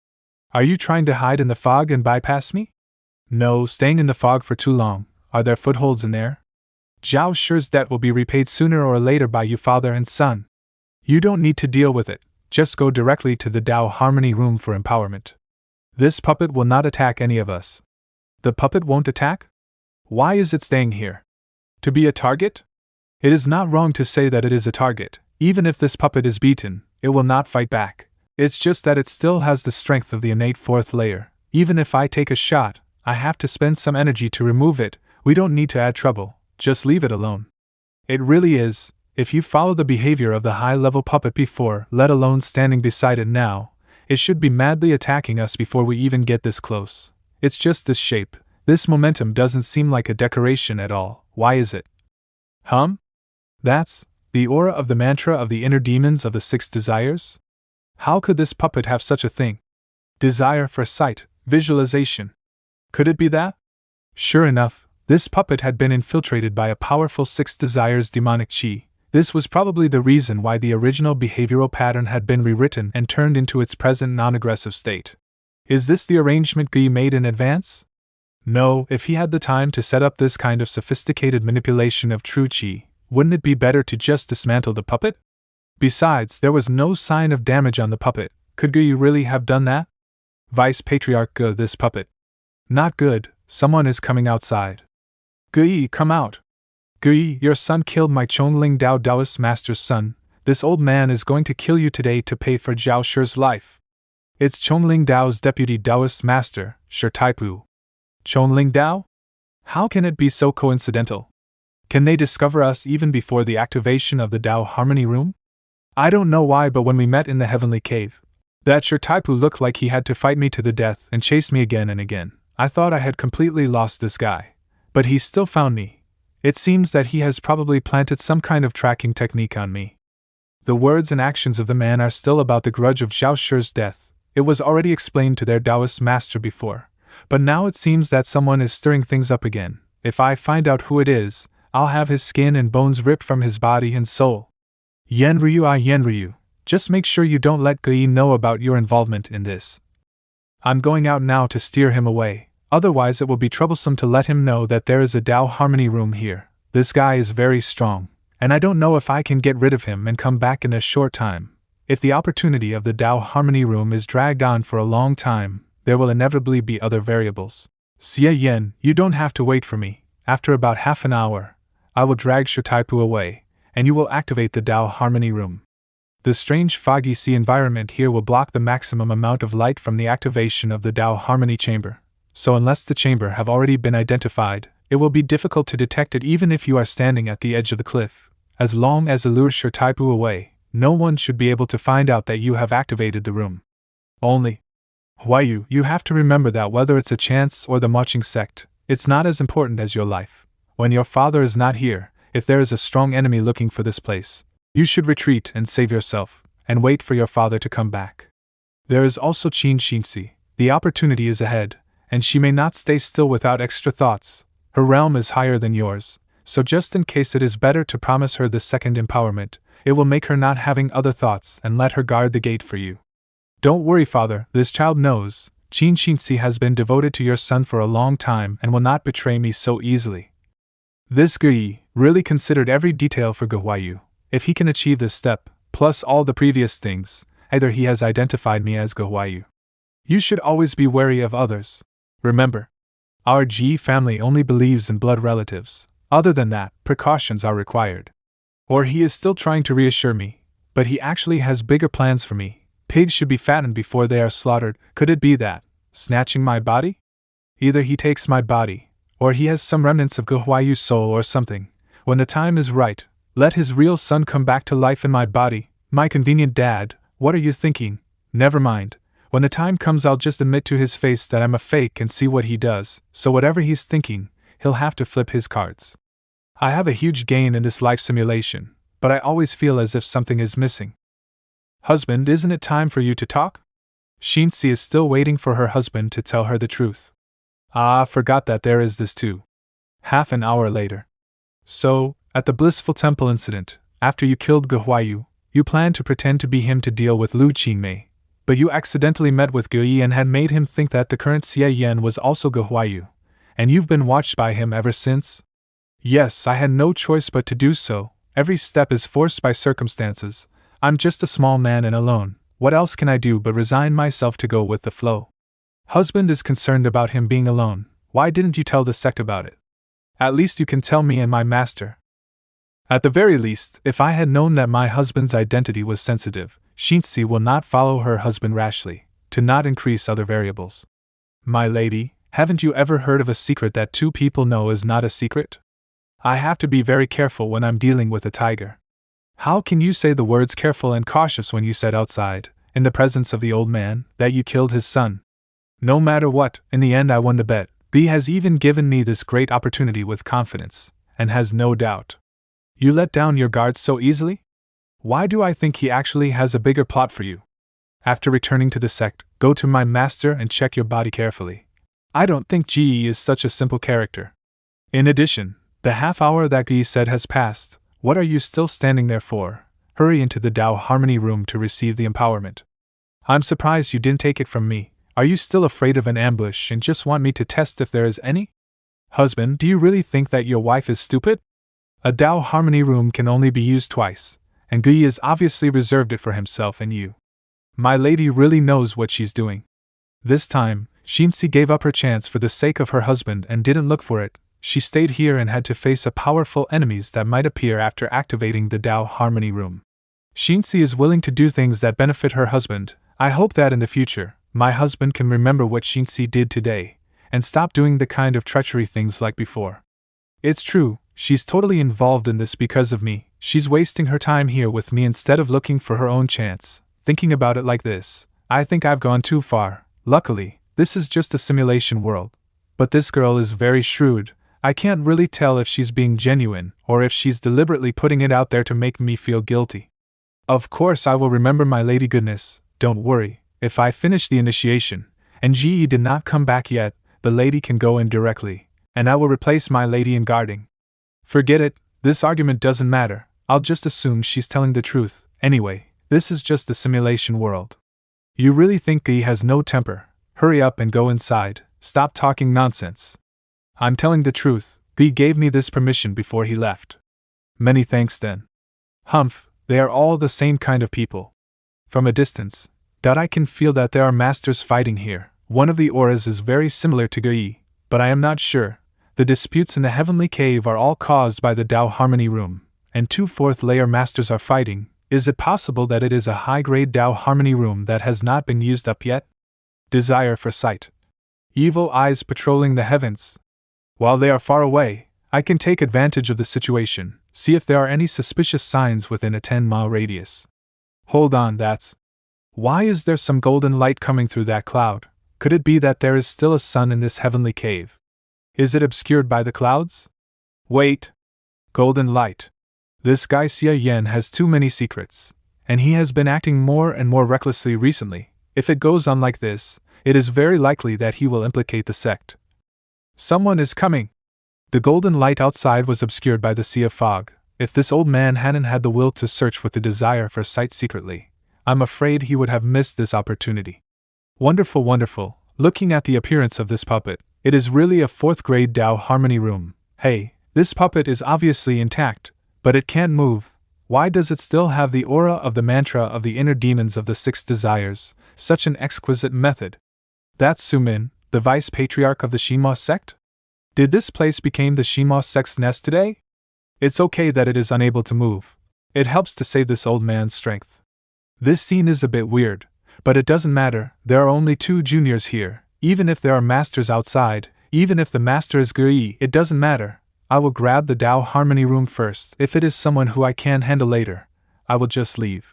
[SPEAKER 1] Are you trying to hide in the fog and bypass me? No, staying in the fog for too long. Are there footholds in there? Zhao Shi's debt will be repaid sooner or later by you father and son. You don't need to deal with it, just go directly to the Tao Harmony room for empowerment. This puppet will not attack any of us. The puppet won't attack? Why is it staying here? To be a target? It is not wrong to say that it is a target. Even if this puppet is beaten, it will not fight back. It's just that it still has the strength of the innate 4th layer. Even if I take a shot, I have to spend some energy to remove it. We don't need to add trouble, just leave it alone. It really is. If you follow the behavior of the high-level puppet before, let alone standing beside it now, it should be madly attacking us before we even get this close. It's just this shape. This momentum doesn't seem like a decoration at all. Why is it? That's the aura of the mantra of the inner demons of the 6 desires? How could this puppet have such a thing? Desire for sight, visualization. Could it be that? Sure enough, this puppet had been infiltrated by a powerful 6 desires demonic chi. This was probably the reason why the original behavioral pattern had been rewritten and turned into its present non-aggressive state. Is this the arrangement Xie made in advance? No, if he had the time to set up this kind of sophisticated manipulation of true qi, wouldn't it be better to just dismantle the puppet? Besides, there was no sign of damage on the puppet. Could Xie really have done that? Vice Patriarch Ge, this puppet. Not good, someone is coming outside. Xie, come out. Xie, your son killed my Chongling Dao Taoist master's son. This old man is going to kill you today to pay for Zhao Shi's life. It's Chongling Dao's deputy Taoist master, Shi Taipu. Chongling Dao? How can it be so coincidental? Can they discover us even before the activation of the Dao Harmony Room? I don't know why, but when we met in the Heavenly Cave, that Shi Taipu looked like he had to fight me to the death and chase me again and again. I thought I had completely lost this guy. But he still found me. It seems that he has probably planted some kind of tracking technique on me. The words and actions of the man are still about the grudge of Zhao Shi's death. It was already explained to their Taoist master before. But now it seems that someone is stirring things up again. If I find out who it is, I'll have his skin and bones ripped from his body and soul. Yenryu, just make sure you don't let Xie know about your involvement in this. I'm going out now to steer him away, otherwise it will be troublesome to let him know that there is a Dao Harmony Room here. This guy is very strong, and I don't know if I can get rid of him and come back in a short time. If the opportunity of the Dao Harmony Room is dragged on for a long time, there will inevitably be other variables. Xie Yan, you don't have to wait for me. After about half an hour, I will drag Shi Taipu away, and you will activate the Dao Harmony Room. The strange foggy sea environment here will block the maximum amount of light from the activation of the Dao Harmony Chamber, so unless the chamber have already been identified, it will be difficult to detect it even if you are standing at the edge of the cliff. As long as it lures Shi Taipu away, no one should be able to find out that you have activated the room. Only Huayu, you have to remember that whether it's a chance or the marching sect, it's not as important as your life. When your father is not here, if there is a strong enemy looking for this place, you should retreat and save yourself, and wait for your father to come back. There is also Qin Xinxi. The opportunity is ahead, and she may not stay still without extra thoughts. Her realm is higher than yours, so just in case it is better to promise her the second empowerment, it will make her not having other thoughts and let her guard the gate for you. Don't worry, father, this child knows. Qin Xinxi has been devoted to your son for a long time and will not betray me so easily. This Xie really considered every detail for Huayu. If he can achieve this step, plus all the previous things, either he has identified me as Huayu. You should always be wary of others. Remember, our Xie family only believes in blood relatives. Other than that, precautions are required. Or he is still trying to reassure me, but he actually has bigger plans for me. Pigs should be fattened before they are slaughtered. Could it be that, snatching my body? Either he takes my body, or he has some remnants of Huayu's soul or something. When the time is right, let his real son come back to life in my body. My convenient dad, what are you thinking? Never mind. When the time comes, I'll just admit to his face that I'm a fake and see what he does. So whatever he's thinking, he'll have to flip his cards. I have a huge gain in this life simulation, but I always feel as if something is missing. Husband, isn't it time for you to talk? Xinxi is still waiting for her husband to tell her the truth. Ah, forgot that there is this too. Half an hour later. So, at the Blissful Temple incident, after you killed Huayu, you planned to pretend to be him to deal with Lu Qingmei, but you accidentally met with Xie and had made him think that the current Xie Yan was also Huayu, and you've been watched by him ever since? Yes, I had no choice but to do so. Every step is forced by circumstances. I'm just a small man and alone. What else can I do but resign myself to go with the flow? Husband is concerned about him being alone. Why didn't you tell the sect about it? At least you can tell me and my master. At the very least, if I had known that my husband's identity was sensitive, Xinxi will not follow her husband rashly, to not increase other variables. My lady, haven't you ever heard of a secret that two people know is not a secret? I have to be very careful when I'm dealing with a tiger. How can you say the words careful and cautious when you said outside, in the presence of the old man, that you killed his son? No matter what, in the end I won the bet. B has even given me this great opportunity with confidence, and has no doubt. You let down your guard so easily? Why do I think he actually has a bigger plot for you? After returning to the sect, go to my master and check your body carefully. I don't think Xie is such a simple character. In addition, the half hour that Xie said has passed. What are you still standing there for? Hurry into the Tao Harmony room to receive the empowerment. I'm surprised you didn't take it from me. Are you still afraid of an ambush and just want me to test if there is any? Husband, do you really think that your wife is stupid? A Tao Harmony room can only be used twice, and Xie has obviously reserved it for himself and you. My lady really knows what she's doing. This time, Xinzi gave up her chance for the sake of her husband and didn't look for it. She stayed here and had to face powerful enemies that might appear after activating the Tao Harmony room. Xinzi is willing to do things that benefit her husband. I hope that in the future, my husband can remember what Xinzi did today, and stop doing the kind of treachery things like before. It's true, she's totally involved in this because of me. She's wasting her time here with me instead of looking for her own chance. Thinking about it like this, I think I've gone too far. Luckily, this is just a simulation world. But this girl is very shrewd. I can't really tell if she's being genuine or if she's deliberately putting it out there to make me feel guilty. Of course I will remember my lady goodness, don't worry. If I finish the initiation, and Xie did not come back yet, the lady can go in directly, and I will replace my lady in guarding. Forget it, this argument doesn't matter, I'll just assume she's telling the truth. Anyway, this is just the simulation world. You really think Xie has no temper? Hurry up and go inside, stop talking nonsense. I'm telling the truth, Xie gave me this permission before he left. Many thanks then. Humph, they are all the same kind of people. From a distance, I can feel that there are masters fighting here. One of the auras is very similar to Xie, but I am not sure. The disputes in the heavenly cave are all caused by the Tao Harmony room, and 2 fourth layer masters are fighting. Is it possible that it is a high-grade Tao Harmony room that has not been used up yet? Desire for sight. Evil eyes patrolling the heavens. While they are far away, I can take advantage of the situation, see if there are any suspicious signs within a 10-mile radius. Hold on, that's... Why is there some golden light coming through that cloud? Could it be that there is still a sun in this heavenly cave? Is it obscured by the clouds? Wait! Golden light. This guy Xie Yan has too many secrets, and he has been acting more and more recklessly recently. If it goes on like this, it is very likely that he will implicate the sect. Someone is coming! The golden light outside was obscured by the sea of fog. If this old man hadn't had the will to search with the desire for sight secretly, I'm afraid he would have missed this opportunity. Wonderful, wonderful. Looking at the appearance of this puppet, it is really a 4th grade Tao Harmony room. Hey, this puppet is obviously intact, but it can't move. Why does it still have the aura of the mantra of the inner demons of the 6 desires? Such an exquisite method. That's Sumin, the vice patriarch of the Xinma sect? Did this place become the Xinma sect's nest today? It's okay that it is unable to move. It helps to save this old man's strength. This scene is a bit weird, but it doesn't matter. There are only 2 juniors here. Even if there are masters outside, even if the master is Xie, it doesn't matter. I will grab the Tao Harmony room first. If it is someone who I can handle later, I will just leave.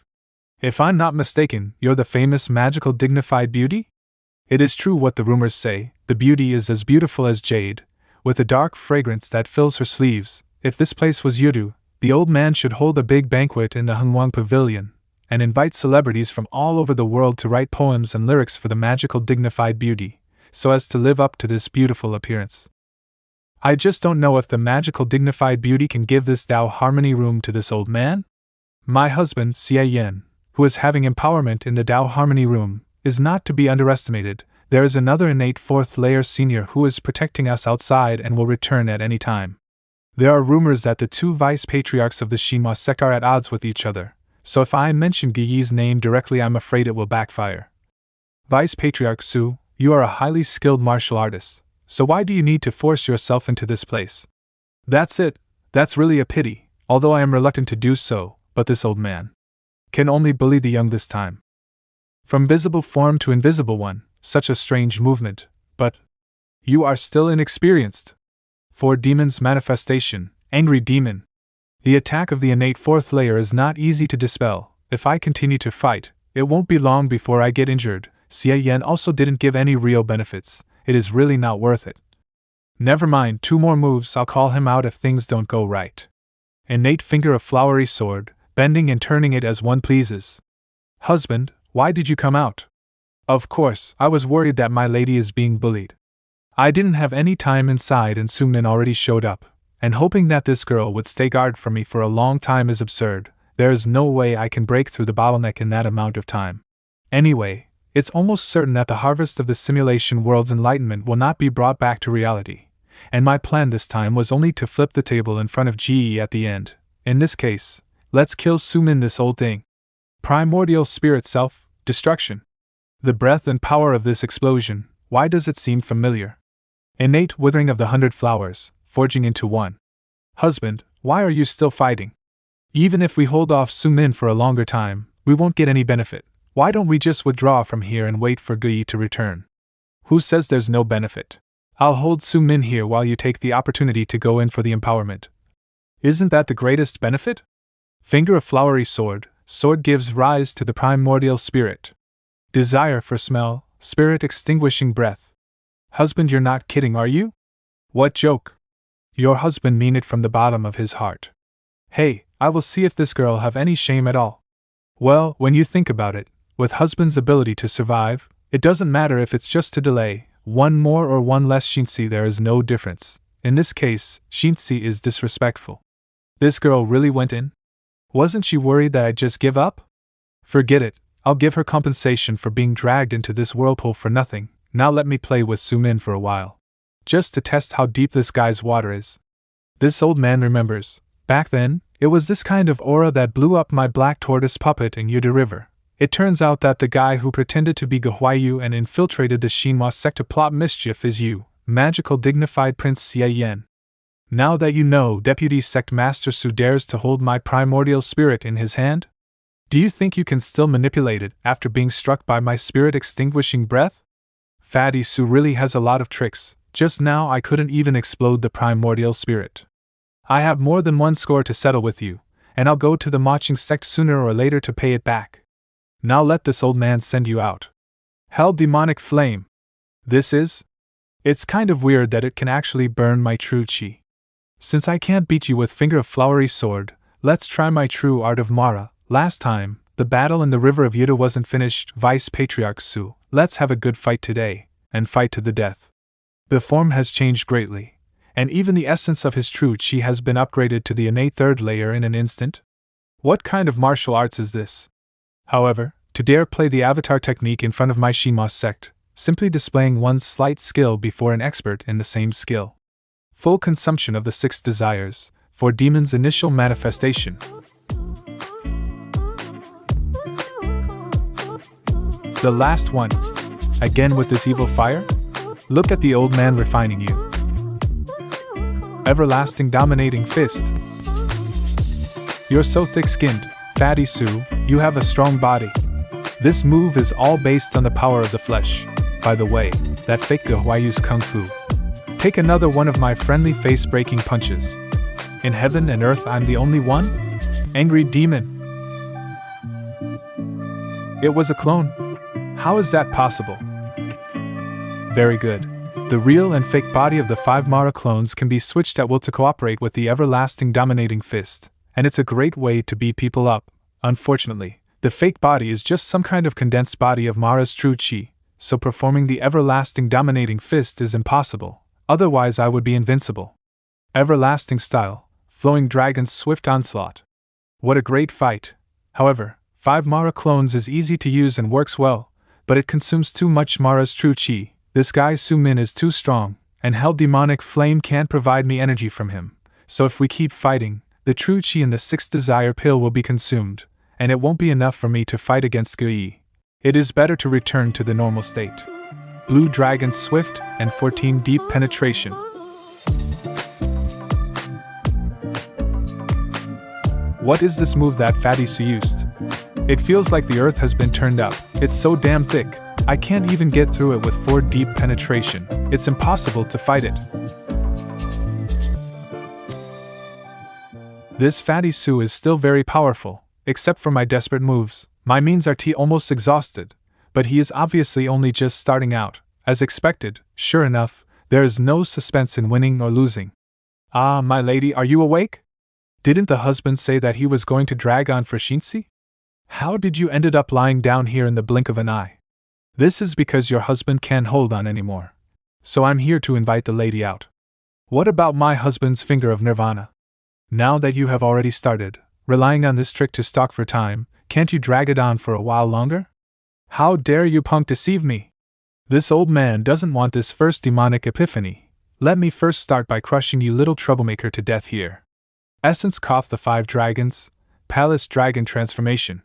[SPEAKER 1] If I'm not mistaken, you're the famous magical dignified beauty? It is true what the rumors say. The beauty is as beautiful as jade, with a dark fragrance that fills her sleeves. If this place was Yudu, the old man should hold a big banquet in the Hengwang Pavilion, and invite celebrities from all over the world to write poems and lyrics for the magical dignified beauty, so as to live up to this beautiful appearance. I just don't know if the magical dignified beauty can give this Tao Harmony room to this old man? My husband, Xie Yan, who is having empowerment in the Tao Harmony room, is not to be underestimated. There is another innate 4th layer senior who is protecting us outside and will return at any time. There are rumors that the 2 vice patriarchs of the Xinma sect are at odds with each other. So if I mention Xie's name directly, I'm afraid it will backfire. Vice Patriarch Su, you are a highly skilled martial artist, so why do you need to force yourself into this place? That's it, that's really a pity, although I am reluctant to do so, but this old man can only bully the young this time. From visible form to invisible one, such a strange movement, but you are still inexperienced. 4 demons manifestation, angry demon. The attack of the innate 4th layer is not easy to dispel. If I continue to fight, it won't be long before I get injured. Xie Yan also didn't give any real benefits. It is really not worth it. Never mind, 2 more moves, I'll call him out if things don't go right. Innate finger of flowery sword, bending and turning it as one pleases. Husband, why did you come out? Of course, I was worried that my lady is being bullied. I didn't have any time inside and Sumin already showed up, and hoping that this girl would stay guard for me for a long time is absurd. There is no way I can break through the bottleneck in that amount of time. Anyway, it's almost certain that the harvest of the simulation world's enlightenment will not be brought back to reality, and my plan this time was only to flip the table in front of Xie at the end. In this case, let's kill Sumin, this old thing. Primordial spirit self, destruction. The breath and power of this explosion, why does it seem familiar? Innate withering of the 100 flowers, forging into one. Husband, why are you still fighting? Even if we hold off Sumin for a longer time, we won't get any benefit. Why don't we just withdraw from here and wait for Gui to return? Who says there's no benefit? I'll hold Sumin here while you take the opportunity to go in for the empowerment. Isn't that the greatest benefit? Finger of flowery sword, sword gives rise to the primordial spirit. Desire for smell, spirit extinguishing breath. Husband, you're not kidding, are you? What joke? Your husband mean it from the bottom of his heart. Hey, I will see if this girl have any shame at all. Well, when you think about it, with husband's ability to survive, it doesn't matter if it's just to delay, one more or one less Shinsi, there is no difference. In this case, Shinsi is disrespectful. This girl really went in? Wasn't she worried that I'd just give up? Forget it, I'll give her compensation for being dragged into this whirlpool for nothing. Now let me play with Sumin for a while. Just to test how deep this guy's water is. This old man remembers, back then, it was this kind of aura that blew up my black tortoise puppet in Yuda River. It turns out that the guy who pretended to be Guhuayu and infiltrated the Xinhua sect to plot mischief is you, magical dignified Prince Xie Yan. Now that you know, Deputy Sect Master Su dares to hold my primordial spirit in his hand? Do you think you can still manipulate it after being struck by my spirit extinguishing breath? Fatty Su really has a lot of tricks. Just now I couldn't even explode the primordial spirit. I have more than one score to settle with you, and I'll go to the Maching sect sooner or later to pay it back. Now let this old man send you out. Hell, demonic flame. This is? It's kind of weird that it can actually burn my true chi. Since I can't beat you with finger of flowery sword, let's try my true art of Mara. Last time, the battle in the river of Yuta wasn't finished. Vice Patriarch Su, let's have a good fight today, and fight to the death. The form has changed greatly, and even the essence of his true chi has been upgraded to the innate third layer in an instant. What kind of martial arts is this? However, to dare play the avatar technique in front of my Xinhua sect, simply displaying one's slight skill before an expert in the same skill. Full consumption of the 6 desires, for demon's initial manifestation. The last one. Again with this evil fire? Look at the old man refining you. Everlasting dominating fist. You're so thick-skinned, Fatty Su, you have a strong body. This move is all based on the power of the flesh. By the way, that fake Guhuayu's kung fu. Take another one of my friendly face-breaking punches. In heaven and earth I'm the only one? Angry demon. It was a clone. How is that possible? Very good. The real and fake body of the 5 Mara clones can be switched at will to cooperate with the everlasting dominating fist, and it's a great way to beat people up. Unfortunately, the fake body is just some kind of condensed body of Mara's true chi, so performing the everlasting dominating fist is impossible, otherwise I would be invincible. Everlasting style, flowing dragon's swift onslaught. What a great fight. However, 5 Mara clones is easy to use and works well, but it consumes too much Mara's true chi. This guy Sumin is too strong, and hell demonic flame can't provide me energy from him, so if we keep fighting, the true chi in the 6th desire pill will be consumed, and it won't be enough for me to fight against Gui. It is better to return to the normal state. Blue Dragon Swift and 14 Deep Penetration. What is this move that Fatty Su used? It feels like the earth has been turned up. It's so damn thick, I can't even get through it with 4 Deep Penetration. It's impossible to fight it. This Fatty Su is still very powerful, except for my desperate moves. My means are almost exhausted, but he is obviously only just starting out. As expected, sure enough, there is no suspense in winning or losing. Ah, my lady, are you awake? Didn't the husband say that he was going to drag on for Shinsi? How did you ended up lying down here in the blink of an eye? This is because your husband can't hold on anymore. So I'm here to invite the lady out. What about my husband's finger of nirvana? Now that you have already started, relying on this trick to stalk for time, can't you drag it on for a while longer? How dare you punk deceive me? This old man doesn't want this first demonic epiphany. Let me first start by crushing you little troublemaker to death here. Essence cough the 5 dragons, palace dragon transformation.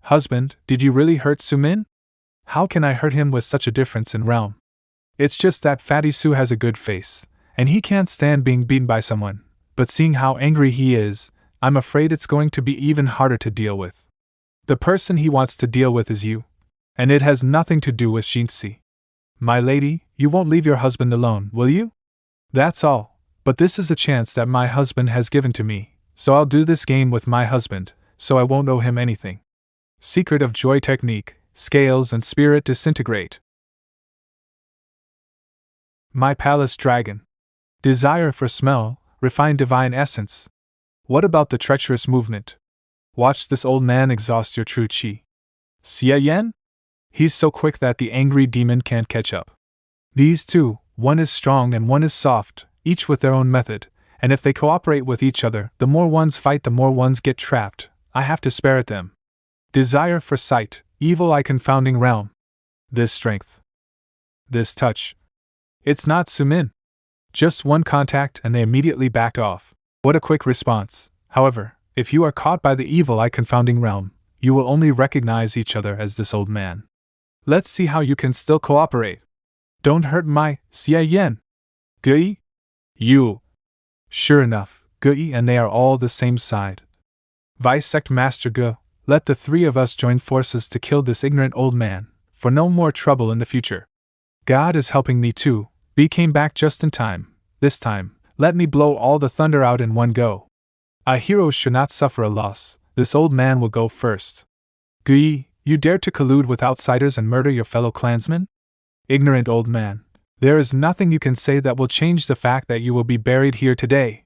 [SPEAKER 1] Husband, did you really hurt Sumin? How can I hurt him with such a difference in realm? It's just that Fatty Su has a good face, and he can't stand being beaten by someone, but seeing how angry he is, I'm afraid it's going to be even harder to deal with. The person he wants to deal with is you, and it has nothing to do with Xie. My lady, you won't leave your husband alone, will you? That's all, but this is a chance that my husband has given to me, so I'll do this game with my husband, so I won't owe him anything. Secret of Joy Technique, Scales and Spirit Disintegrate. My Palace Dragon. Desire for Smell, Refine Divine Essence. What about the treacherous movement? Watch this old man exhaust your true chi. Xie Yan? He's so quick that the angry demon can't catch up. These two, one is strong and one is soft, each with their own method, and if they cooperate with each other, the more ones fight, the more ones get trapped. I have to spare them. Desire for Sight, Evil Eye Confounding Realm. This strength. This touch. It's not Sumin. Just one contact and they immediately backed off. What a quick response. However, if you are caught by the Evil Eye Confounding Realm, you will only recognize each other as this old man. Let's see how you can still cooperate. Don't hurt my Xie Yan. Gui? You. Sure enough, Gui and they are all the same side. Bisect Master Gu, let the 3 of us join forces to kill this ignorant old man, for no more trouble in the future. God is helping me too. B came back just in time. This time, let me blow all the thunder out in one go. A hero should not suffer a loss. This old man will go first. Gui, you dare to collude with outsiders and murder your fellow clansmen? Ignorant old man, there is nothing you can say that will change the fact that you will be buried here today.